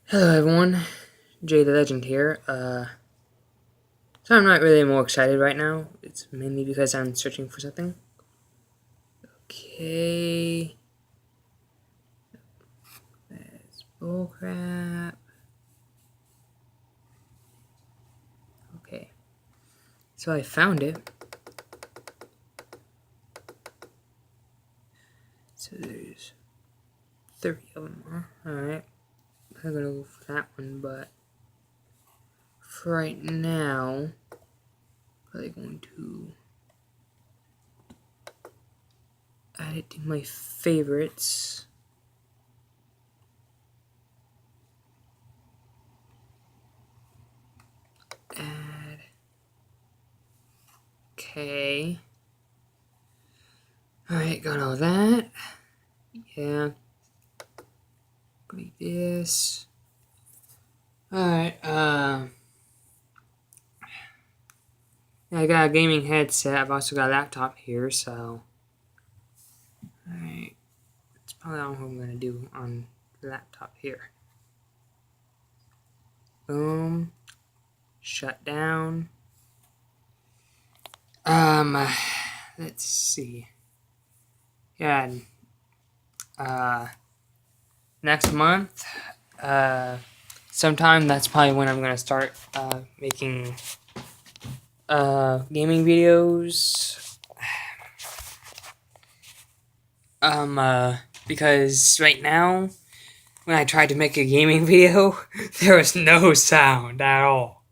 Hello everyone, Jay the Legend here. So I'm not really more excited right now. It's mainly because I'm searching for something. Okay. That's bullcrap. Okay. So I found it. So there's 30 of them, huh? Alright. I'm gonna go for that one, but for right now, probably going to add it to my favorites. Add. Okay. Alright, got all that. Yeah. Like this. Alright, I got a gaming headset. I've also got a laptop here, so. Alright. That's probably all I'm gonna do on the laptop here. Boom. Shut down. Let's see. Yeah. Next month, sometime, that's probably when I'm gonna start, making, gaming videos. Because right now, when I tried to make a gaming video, there was no sound at all,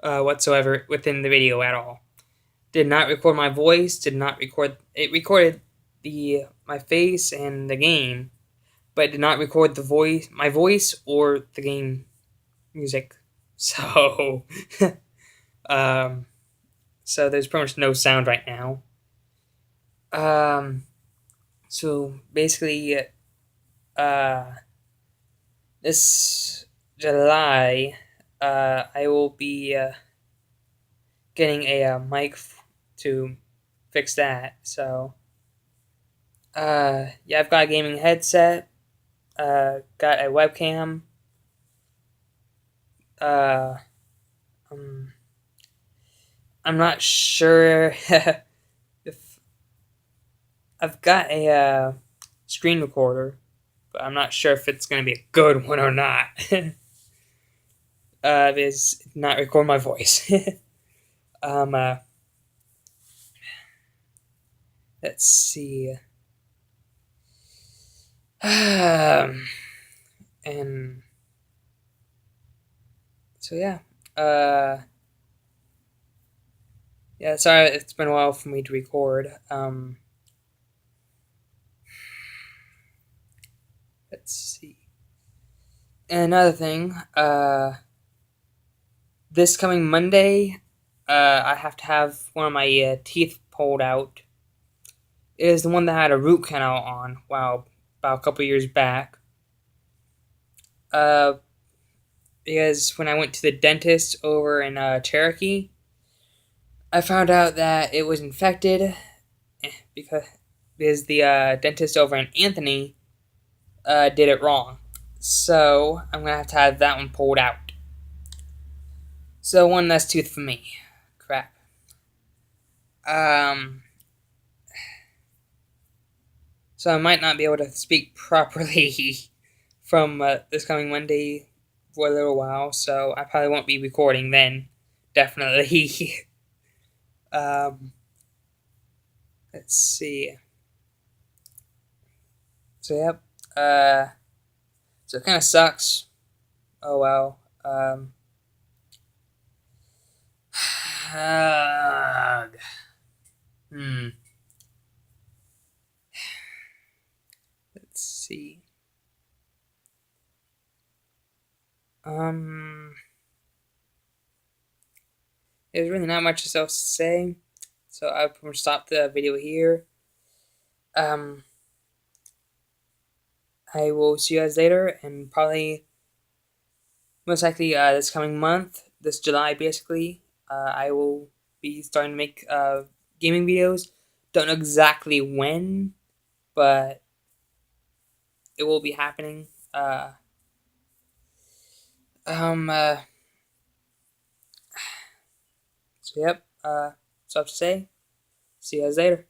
whatsoever within the video at all. Did not record my voice. Did not record. It recorded my face and the game, but it did not record my voice or the game music. So, um, so there's pretty much no sound right now. So basically, uh, this July, I will be getting a mic to fix that. So, yeah, I've got a gaming headset, got a webcam. Uh, um, I'm not sure if I've got a screen recorder, but I'm not sure if it's going to be a good one or not. Because it not record my voice. um, uh, let's see. And so yeah. Yeah, sorry, it's been a while for me to record. Let's see. And another thing, this coming Monday, I have to have one of my teeth pulled out. It is the one that had a root canal on, wow, about a couple years back. Uh, because when I went to the dentist over in Cherokee, I found out that it was infected because the dentist over in Anthony did it wrong. So I'm gonna have to have that one pulled out. So one less tooth for me. Crap. Um. So I might not be able to speak properly from this coming Monday for a little while. So I probably won't be recording then. Definitely. um. Let's see. So yep. So it kind of sucks. Oh well. Hmm. Let's see. There's really not much else to say, so I'll pretty much stop the video here. Um, I will see you guys later, and probably most likely this coming month, this July basically, I will be starting to make gaming videos. Don't know exactly when, but it will be happening. So yep, that's all I have to say. See you guys later.